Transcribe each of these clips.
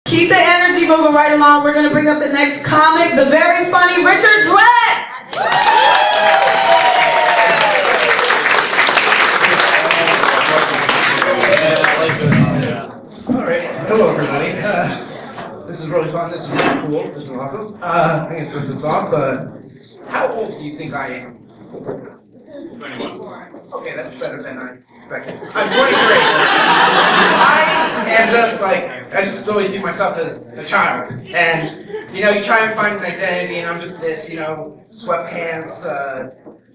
Keep the energy moving right along. We're going to bring up the next comic, the very funny Richard Dweck. Alright, hello everybody. This is really fun, this is really cool, this is awesome. I'm going to start this off. How old do you think I am? 24. Okay, that's better than I expected. I'm 23. I am just like, I just always view myself as a child. And, you know, you try and find an identity, and I'm just this, you know, sweatpants,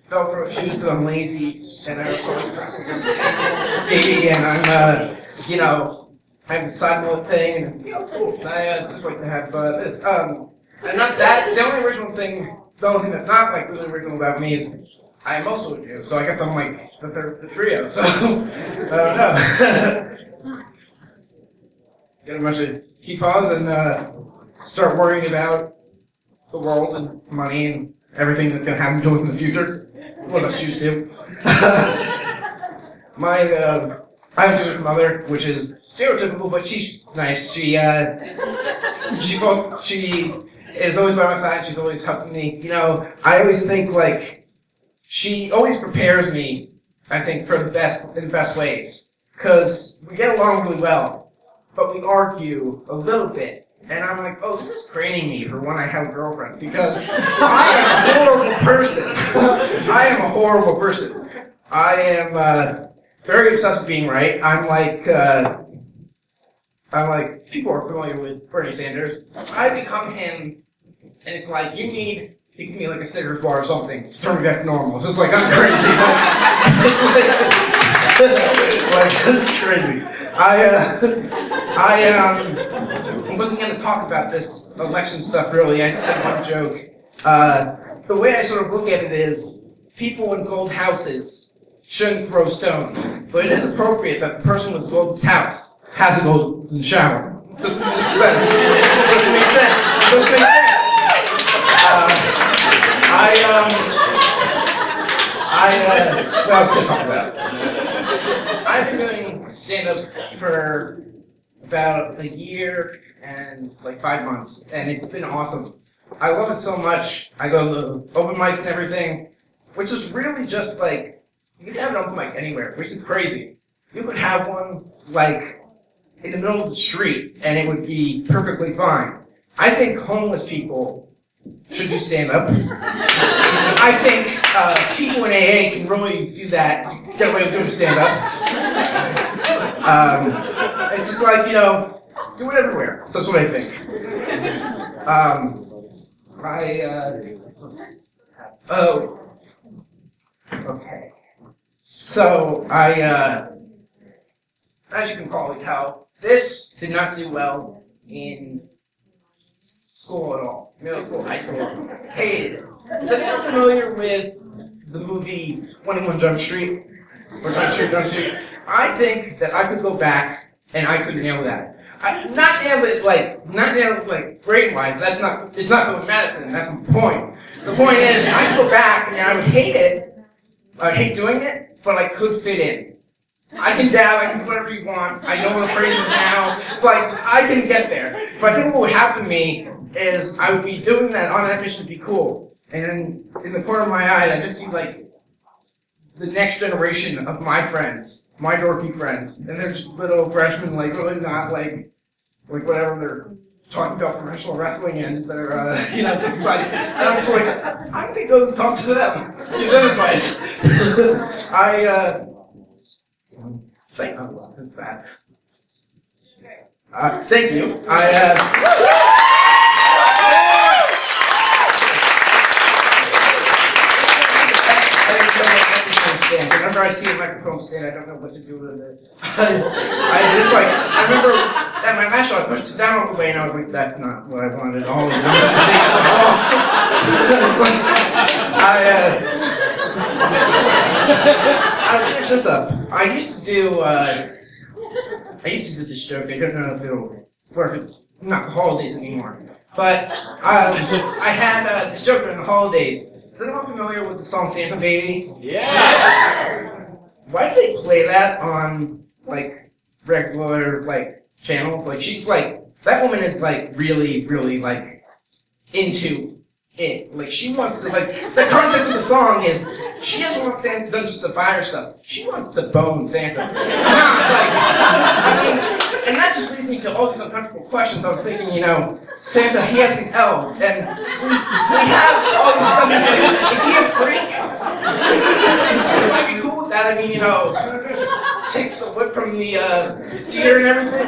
Velcro shoes because I'm lazy, and I'm so impressive baby, and I'm, you know, I have the side note thing, and you know, it's cool. I just like to have this. And not that, the only original thing, the only thing that's not like really original about me is I am also a Jew, so I guess I'm like the third of the trio, so I don't know. Get a bunch of peepaws and start worrying about the world and money and everything that's going to happen to us in the future. What us Jews do. I have a Jewish mother, which is stereotypical, but she's nice. She is always by my side. She's always helping me. You know, I always think like she always prepares me. I think for the best in the best ways, because we get along really well, but we argue a little bit. And I'm like, oh, this is training me for when I have a girlfriend, because I am a horrible person. I am a horrible person. I am very obsessed with being right. I'm like, people are familiar with Bernie Sanders. I become him, and it's like, you give me like a Snickers bar or something to turn me back to normal. So it's like, I'm crazy. Like, it's crazy. I wasn't going to talk about this election stuff really. I just had one joke. The way I sort of look at it is, people in gold houses shouldn't throw stones, but it is appropriate that the person with the golden house has a golden shower. Doesn't make sense. Doesn't make sense. Doesn't make sense. What else can I talk about? I've been doing stand-up for about a year and like 5 months, and it's been awesome. I love it so much. I go to the open mics and everything, which is really just like, you can have an open mic anywhere, which is crazy. You could have one like in the middle of the street, and it would be perfectly fine. I think homeless people should do stand-up. I think people in AA can really do that, get away with doing stand-up. It's just like, you know, do it everywhere. That's what I think. Okay. So, as you can probably tell, this did not do well in school at all. Middle school, high school. Hated it. Is anyone familiar with the movie 21 Jump Street? Or Jump Street? I think that I could go back and I could nail that. Not nail it like grade-wise. It's not going medicine. That's the point. The point is, I could go back and I would hate it. I'd hate doing it, but I could fit in. I can dab, I can do whatever you want. I know the phrases now. It's like, I can get there. But I think what would happen to me is I would be doing that on that mission to be cool. And then in the corner of my eye, I just see like the next generation of my friends, my dorky friends. And they're just little freshmen, like really not like whatever they're talking about professional wrestling and they're, you know, just like, and I'm just like, I'm gonna go talk to them, give them advice. Say, oh, this is bad. Thank you. Whenever I see a microphone stand, I don't know what to do with it. I remember at my last show, I pushed it down all the way, and I was like, that's not what I wanted at all. I'll finish this up. I used to do this joke. I don't know if it'll work. Not the holidays anymore. But I had this joke during the holidays. Is anyone familiar with the song Santa Baby? Yeah! Why do they play that on, like, regular, like, channels? Like, she's, like, that woman is like really, really like into it. Like she wants to like the context of the song is she doesn't want Santa done just to buy her stuff. She wants to bone Santa. It's not like I mean, and that just leads me to all these uncomfortable questions. I was thinking, Santa, he has these elves, and we have all this stuff. And it's like, is he a freak? Would you be cool with that? I mean, takes the whip from the deer and everything,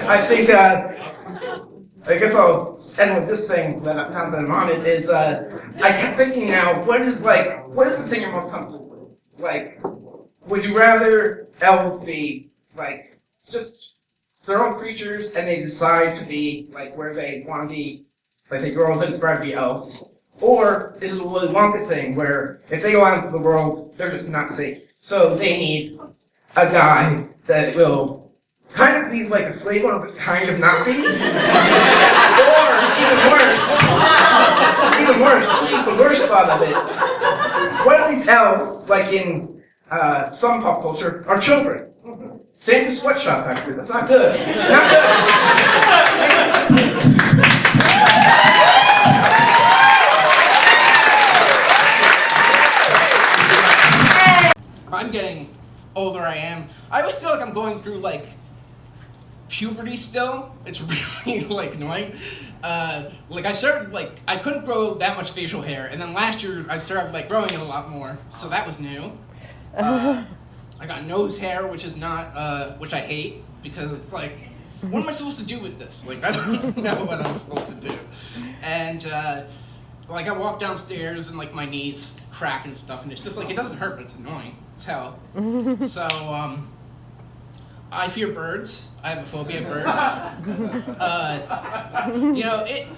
I think, I guess I'll end with this thing that I'm on it is, I kept thinking now, what is the thing you're most comfortable with? Like, would you rather elves be, like, just their own creatures and they decide to be, like, where they want to be, like, they grow up and inspired to be elves? Or is it a Willy Wonka thing where if they go out into the world, they're just not safe? So they need a guy that will kind of be like a slave owner, but kind of not be. Or even worse, this is the worst thought of it. What if these elves, like in some pop culture, are children? Santa's sweatshop factory, that's not good. Not good. I'm getting older I am. I always feel like I'm going through like puberty still. It's really like annoying. Like I started like I couldn't grow that much facial hair, and then last year I started like growing it a lot more. So that was new. I got nose hair, which is not which I hate because it's like, what am I supposed to do with this? Like I don't know what I'm supposed to do. And like I walk downstairs and like my knees crack and stuff, and it's just like it doesn't hurt, but it's annoying. It's hell. So I fear birds. I have a phobia of birds.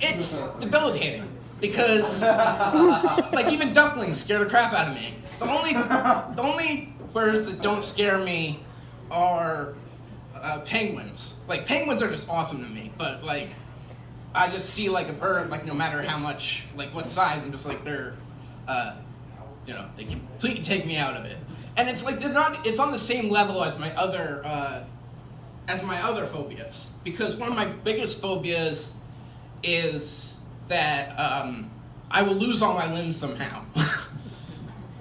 It's debilitating because like even ducklings scare the crap out of me. The only birds that don't scare me are penguins. Like penguins are just awesome to me, but like I just see like a bird, like no matter how much, like what size, I'm just like they're they completely take me out of it. And it's like it's on the same level as my other phobias. Because one of my biggest phobias is that I will lose all my limbs somehow.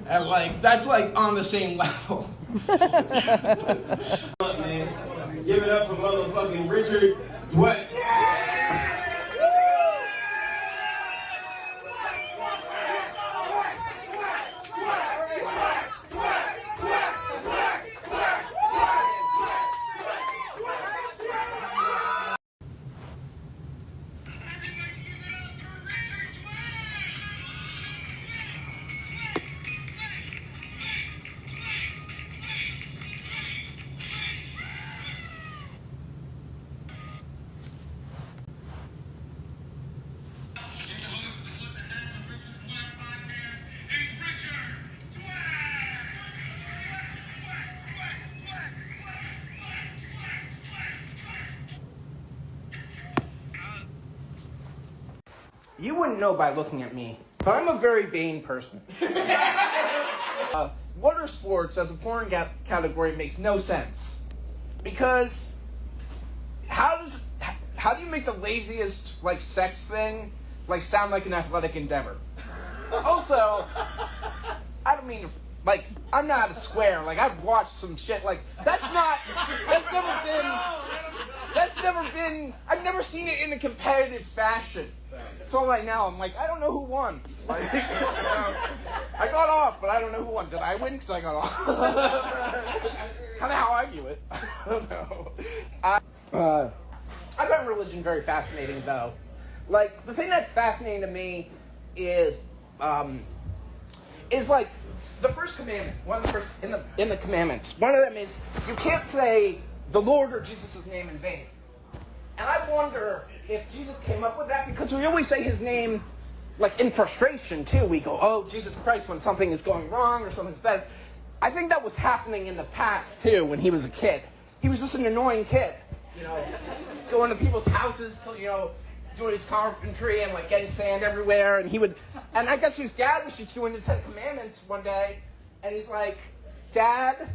And like that's like on the same level. Man, give it up for motherfucking Richard Dweck. You wouldn't know by looking at me, but I'm a very vain person. Water sports as a porn category makes no sense. Because how do you make the laziest like sex thing like sound like an athletic endeavor? Also, I don't mean to like I'm not a square, like I've watched some shit like that's never been I've never seen it in a competitive fashion. So right now I'm like I don't know who won. Like, I got off, but I don't know who won. Did I win because I got off? Kind of how I view it. I don't know. I find religion very fascinating though. Like the thing that's fascinating to me is like the first commandment. One of the first in the commandments. One of them is you can't say the Lord or Jesus' name in vain. And I wonder if Jesus came up with that because we always say his name like in frustration too. We go, oh, Jesus Christ, when something is going wrong or something's bad. I think that was happening in the past too when he was a kid. He was just an annoying kid, going to people's houses to, doing his carpentry and like getting sand everywhere. And I guess his dad was just doing the Ten Commandments one day. And he's like, Dad,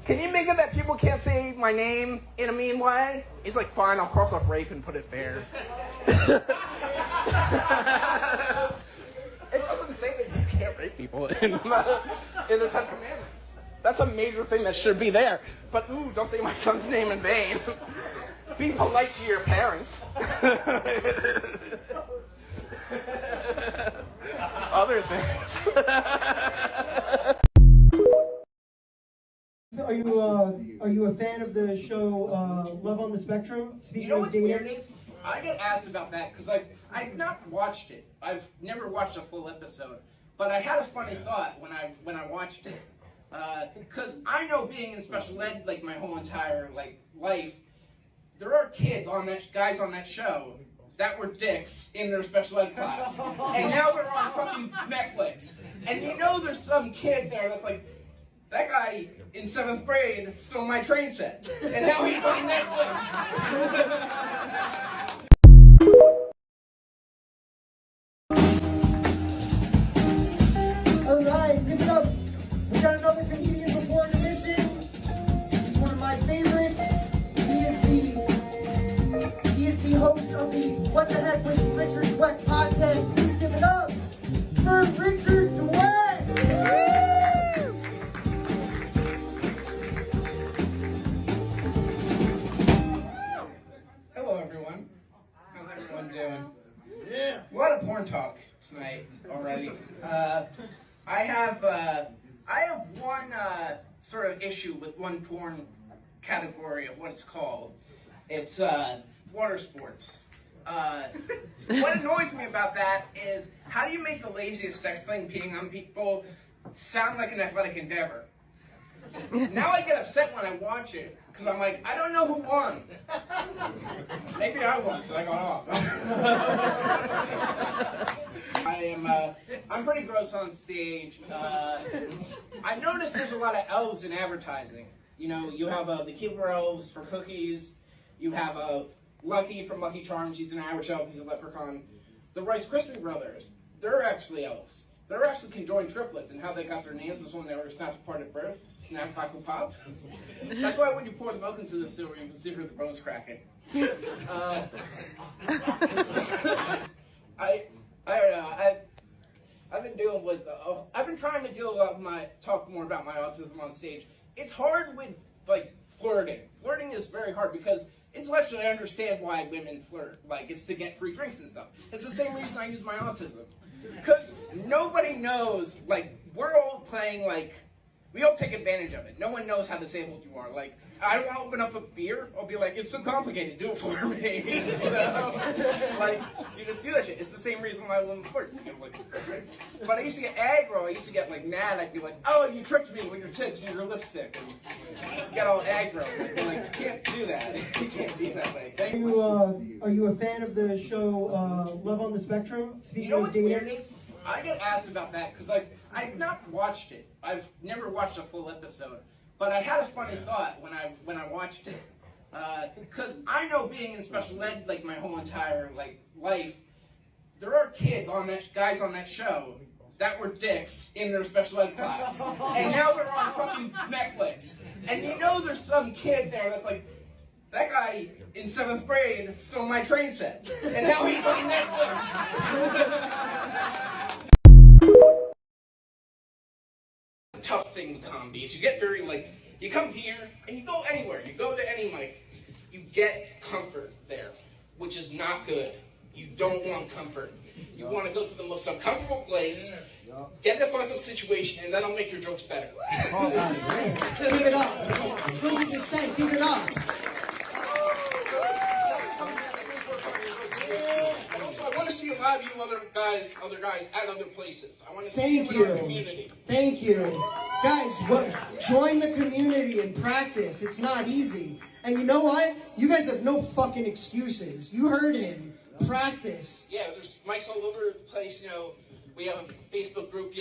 Can you make it that people can't say my name in a mean way? He's like, fine, I'll cross off rape and put it there. It doesn't say that you can't rape people in the Ten Commandments. That's a major thing that should be there. But, ooh, don't say my son's name in vain. Be polite to your parents. Other things. Are you a fan of the show Love on the Spectrum? You know what's weird is I get asked about that because I've not watched it. I've never watched a full episode, but I had a funny thought when I watched it because I know being in special ed like my whole entire life, there are guys on that show that were dicks in their special ed class, and now they're on fucking Netflix, and you know there's some kid there that's like, that guy in 7th grade stole my train set, and now he's on Netflix. Alright, give it up. We got another comedian before intermission. He's one of my favorites. He is the host of the What the Heck with Richard Dweck podcast. Please give it up for Richard Dweck. Hello, everyone. How's everyone doing? Yeah. A lot of porn talk tonight already. I have one sort of issue with one porn category of what it's called. It's water sports. What annoys me about that is how do you make the laziest sex thing, peeing on people, sound like an athletic endeavor? Now I get upset when I watch it because I'm like, I don't know who won. Maybe I won because I got off. I'm pretty gross on stage. I noticed there's a lot of elves in advertising. You know, you have the Keebler elves for cookies. You have Lucky from Lucky Charms. He's an Irish elf. He's a leprechaun. The Rice Krispie brothers, they're actually elves. They're actually conjoined triplets, and how they got their names is when they were snapped apart at birth. Snap, crackle, pop. That's why when you pour the milk into the silver, you can see the bones cracking. I don't know. I've been dealing with. I've been trying to talk more about my autism on stage. It's hard with flirting. Flirting is very hard because intellectually I understand why women flirt. It's to get free drinks and stuff. It's the same reason I use my autism. Because nobody knows, we're all playing, we all take advantage of it. No one knows how disabled you are. I don't want to open up a beer. I'll be like, it's so complicated, do it for me. You know? You just do that shit. It's the same reason why women flirt. But I used to get aggro. I used to get, mad. I'd be like, oh, you tricked me with your tits and your lipstick. And get all aggro. You can't do that. You can't be that way. Are you a fan of the show Love on the Spectrum? You know what's weird is I get asked about that because I've not watched it. I've never watched a full episode, but I had a funny thought when I watched it because I know being in special ed my whole entire life, there are guys on that show that were dicks in their special ed class, and now they're on fucking Netflix, and you know there's some kid there that's like, that guy in 7th grade stole my train set, and now he's on Netflix. The tough thing with comedy is you get very you come here and you go anywhere, you go to any mic, you get comfort there, which is not good. You don't want comfort. You want to go to the most uncomfortable place, get in a fucked up situation, and that'll make your jokes better. Oh, man. Keep it up. 100%. Keep it up. Also, I want to see a lot of you other guys at other places. I want to see Thank you in our community. Thank you. Guys, join the community and practice. It's not easy. And you know what? You guys have no fucking excuses. You heard him. Practice. Yeah, there's mics all over the place, We have a Facebook group,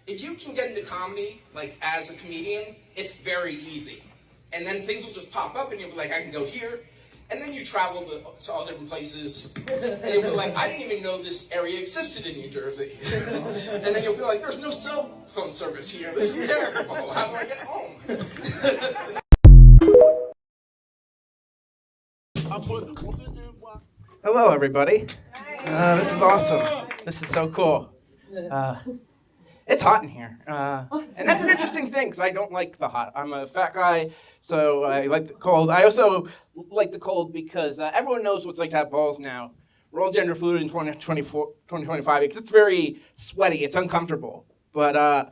if you can get into comedy, as a comedian, it's very easy. And then things will just pop up and you'll be like, I can go here. And then you travel to all different places, and you'll be like, I didn't even know this area existed in New Jersey. And then you'll be like, there's no cell phone service here. This is terrible. How do I get home? Hello, everybody. This is awesome. This is so cool. It's hot in here. And that's an interesting thing, because I don't like the hot. I'm a fat guy, so I like the cold. I also like the cold because everyone knows what it's like to have balls now. We're all gender fluid in 2025 because it's very sweaty. It's uncomfortable. But I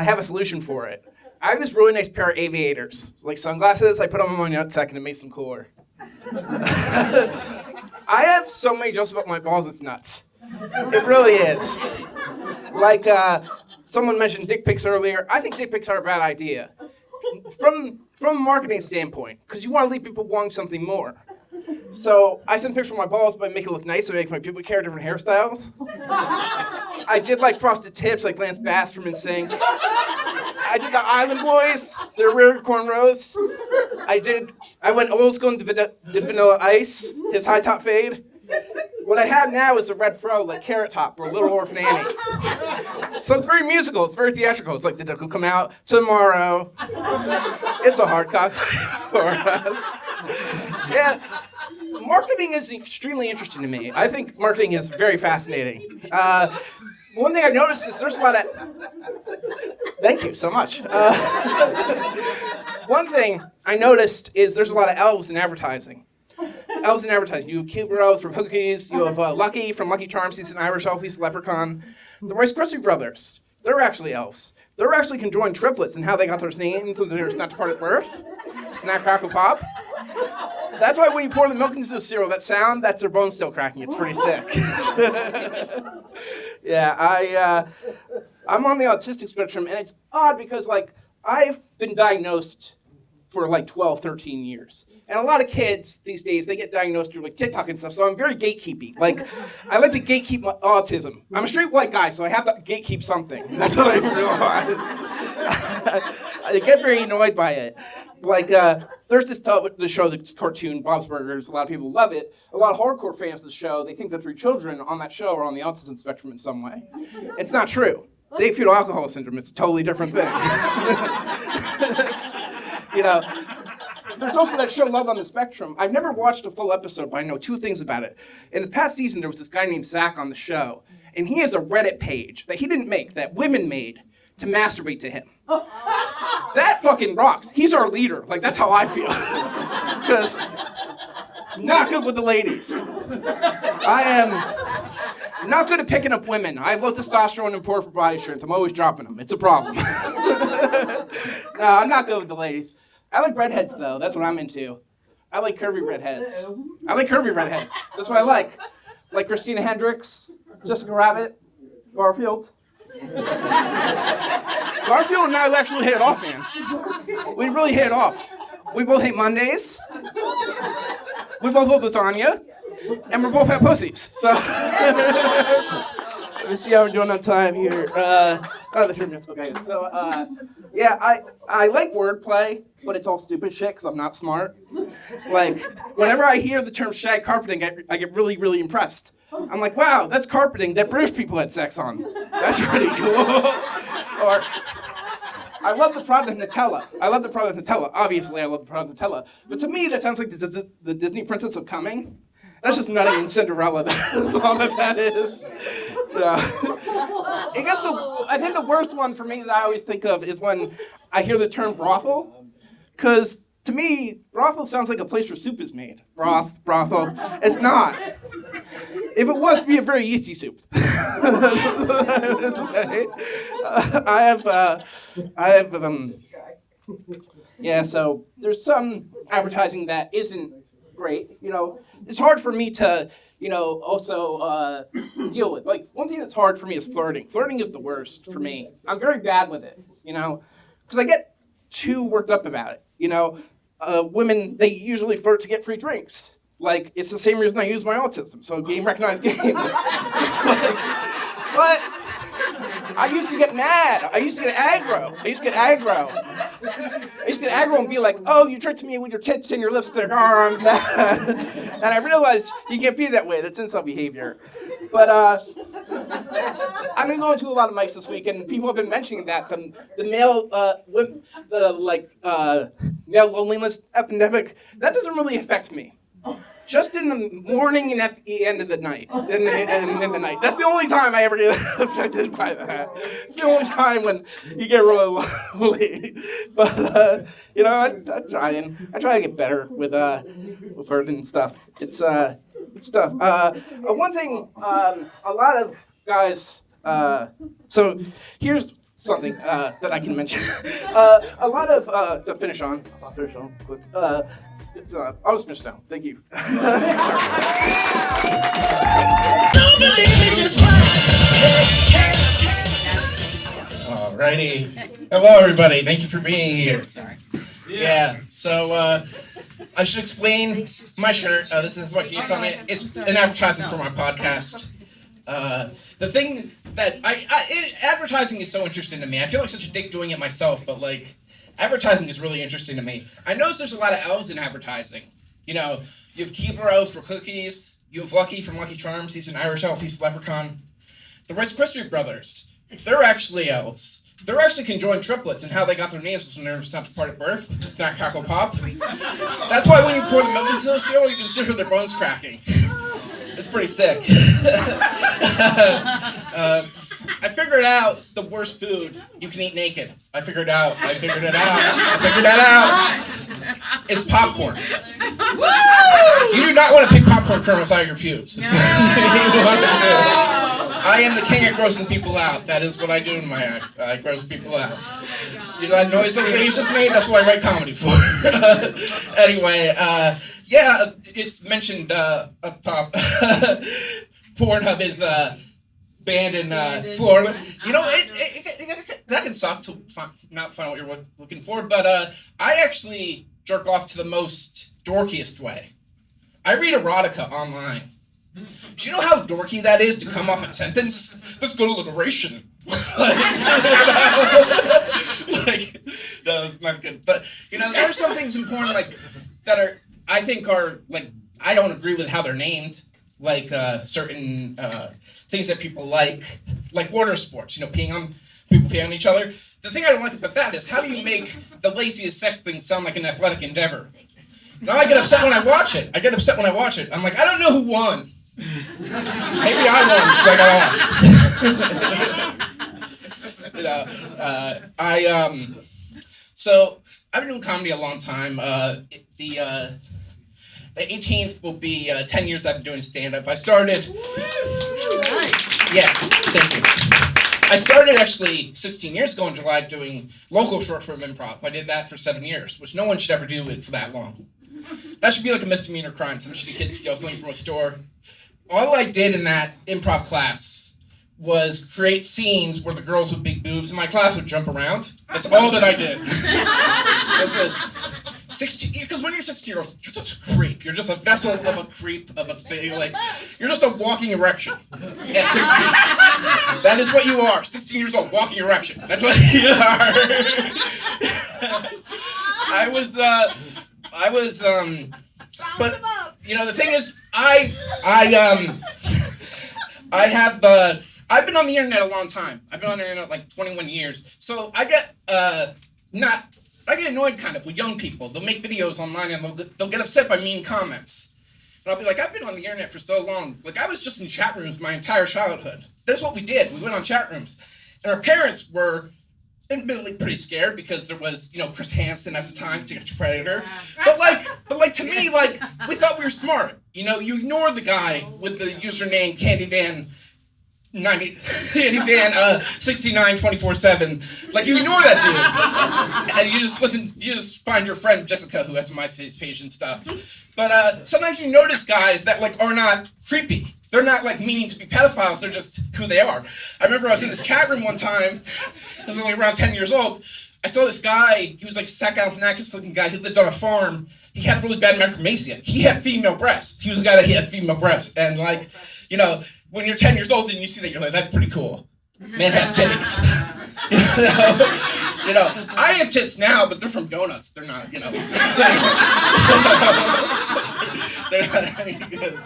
have a solution for it. I have this really nice pair of aviators, like sunglasses. I put them on my nutsack and it makes them cooler. I have so many jokes about my balls, it's nuts. It really is. Like, someone mentioned dick pics earlier. I think dick pics are a bad idea. From a marketing standpoint, because you want to leave people wanting something more. So I send pictures of my balls, but I make it look nice. I make my pubic hair different hairstyles. I did like frosted tips, like Lance Bass from NSYNC. I did the Island Boys, their weird cornrows. I went old school and did Vanilla Ice, his high top fade. What I have now is a red fro, like Carrot Top or Little Orphan Annie. So it's very musical, it's very theatrical. It's like the duck will come out tomorrow. It's a hard cock for us. Yeah, marketing is extremely interesting to me. I think marketing is very fascinating. One thing I noticed is there's a lot of... Thank you so much. One thing I noticed is there's a lot of elves in advertising. Elves in advertising. You have Cuber elves from Cookies. You have Lucky from Lucky Charms. He's an Irish elf. He's a leprechaun. The Rice Krispie brothers. They're actually elves. They're actually conjoined triplets, and how they got their names when they were snatched apart at birth. Snack, crackle, pop. That's why when you pour the milk into the cereal, that sound, that's their bones still cracking. It's pretty sick. Yeah, I'm on the autistic spectrum, and it's odd because, like, I've been diagnosed for like 12, 13 years. And a lot of kids these days, they get diagnosed through like TikTok and stuff, so I'm very gatekeepy. Like, I like to gatekeep my autism. I'm a straight white guy, so I have to gatekeep something. That's what I realized. I get very annoyed by it. Like, there's this the show, the cartoon, Bob's Burgers. A lot of people love it. A lot of hardcore fans of the show, they think that 3 children on that show are on the autism spectrum in some way. It's not true. They have fetal alcohol syndrome. It's a totally different thing. You know, there's also that show Love on the Spectrum. I've never watched a full episode, but I know 2 things about it. In the past season, there was this guy named Zach on the show, and he has a Reddit page that he didn't make, that women made to masturbate to him. That fucking rocks. He's our leader. Like, that's how I feel. Because not good with the ladies. I am not good at picking up women. I have low testosterone and poor body strength. I'm always dropping them. It's a problem. No, I'm not good with the ladies. I like redheads, though. That's what I'm into. I like curvy redheads. I like curvy redheads. That's what I like. Like Christina Hendricks, Jessica Rabbit, Garfield. Garfield and I actually hit it off, man. We really hit it off. We both hate Mondays. We both love lasagna. And we both have pussies. So, let me see how I'm doing on time here. The 3 minutes. Okay. So, yeah, I like wordplay, but it's all stupid shit because I'm not smart. Like, whenever I hear the term shag carpeting, I get really, really impressed. I'm like, wow, that's carpeting that British people had sex on. That's pretty cool. Or, I love the product Nutella. Obviously, I love the product Nutella. But to me, that sounds like the Disney Princess of Coming. That's just Nutty and Cinderella. That's all that is. I think the worst one for me that I always think of is when I hear the term brothel. Because to me, brothel sounds like a place where soup is made. Brothel. It's not. If it was, it'd be a very yeasty soup. Yeah, so there's some advertising that isn't great. You know, it's hard for me to, also deal with. Like, one thing that's hard for me is flirting. Flirting is the worst for me. I'm very bad with it, because I get too worked up about it. Women, they usually flirt to get free drinks. Like, it's the same reason I use my autism, so game recognized game. But I used to get mad. I used to get aggro. I used to get aggro and be like, oh, you tricked me with your tits and your lipstick. Oh, I'm mad. And I realized you can't be that way. That's insult behavior. But I've been going to a lot of mics this week, and people have been mentioning that the male male loneliness epidemic, that doesn't really affect me. Just in the morning and at the end of the night. In the night. That's the only time I ever get affected by that. It's the only time when you get really lonely. But I try to get better with art and stuff. It's tough. One thing, a lot of guys. So here's something that I can mention. A lot of to finish on. I'll finish on quick. I'll just finish now. Thank you. Alrighty. Hello, everybody. Thank you for being here. Sorry. Yeah. So I should explain my shirt. This has my face on it. It's an advertisement for my podcast. The thing that advertising is so interesting to me. I feel like such a dick doing it myself, but like. Advertising is really interesting to me. I notice there's a lot of elves in advertising. You know, you have Keebler elves for cookies. You have Lucky from Lucky Charms. He's an Irish elf. He's a leprechaun. The Rice Krispie brothers, they're actually elves. They're actually conjoined triplets, and how they got their names was when they were stopped apart at birth. Snack, crackle, pop. That's why when you pour the milk into the cereal, you can still hear their bones cracking. It's pretty sick. I figured out the worst food you can eat naked. I figured it out. It's popcorn. You do not want to pick popcorn kernels out of your pubes. I am the king of grossing people out. That is what I do in my act. I gross people out. You know that noise that he's just made? That's what I write comedy for. Anyway, yeah, it's mentioned up top. Pornhub is banned in Florida. You know, that can suck to not find what you're looking for, but I actually jerk off to the most dorkiest way. I read erotica online. Do you know how dorky that is to come off a sentence? Let's go to alliteration. Like, that was not good. But, you know, there are some things in porn, like, that are, I think are, like, I don't agree with how they're named. Like, certain things that people like water sports, you know, people peeing on each other. The thing I don't like about that is, how do you make the laziest sex thing sound like an athletic endeavor? Now I get upset when I watch it. I'm like, I don't know who won. Maybe I won, so I got off. So I've been doing comedy a long time. The 18th will be 10 years I've been doing stand-up. I started... Yeah, thank you. I started actually 16 years ago in July doing local short-form improv. I did that for 7 years, which no one should ever do it for that long. That should be like a misdemeanor crime. Some shitty kid steals something from a store. All I did in that improv class was create scenes where the girls with big boobs in my class would jump around. That's all that I did. That's it. 16, because when you're 16 years old, you're just a creep. You're just a vessel of a creep of a thing. Like, you're just a walking erection at 16. That is what you are. 16 years old, walking erection. That's what you are. But you know, the thing is, I've been on the internet a long time. I've been on the internet like 21 years. So I get annoyed kind of with young people. They'll make videos online and they'll get upset by mean comments. And I'll be like, I've been on the internet for so long. Like, I was just in chat rooms my entire childhood. That's what we did. We went on chat rooms. And our parents were admittedly pretty scared because there was, you know, Chris Hansen at the time, Ticket Predator. But like to me, like, we thought we were smart. You know, you ignore the guy with the username Candyvan 69 24/7. Like, you ignore that dude. And you just find your friend Jessica, who has a MySpace page and stuff. But sometimes you notice guys that like are not creepy. They're not like meaning to be pedophiles, they're just who they are. I remember I was in this chat room one time, I was only around 10 years old. I saw this guy, he was like a Sac Galifianakis looking guy, he lived on a farm. He had really bad macromacia. He had female breasts. He was a guy that he had female breasts. And like, you know, when you're 10 years old and you see that, you're like, that's pretty cool. Man has titties. I have tits now, but they're from donuts. They're not, they're not any good.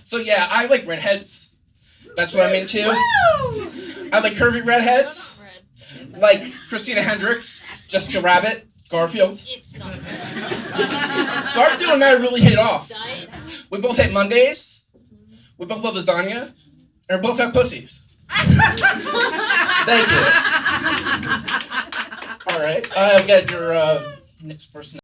So yeah, I like redheads. That's what I'm into. I like curvy redheads, like Christina Hendricks, Jessica Rabbit, Garfield. Garfield and I really hit it off. We both hate Mondays. We both love lasagna, and we both have pussies. Thank you. All right, I'll get your next person.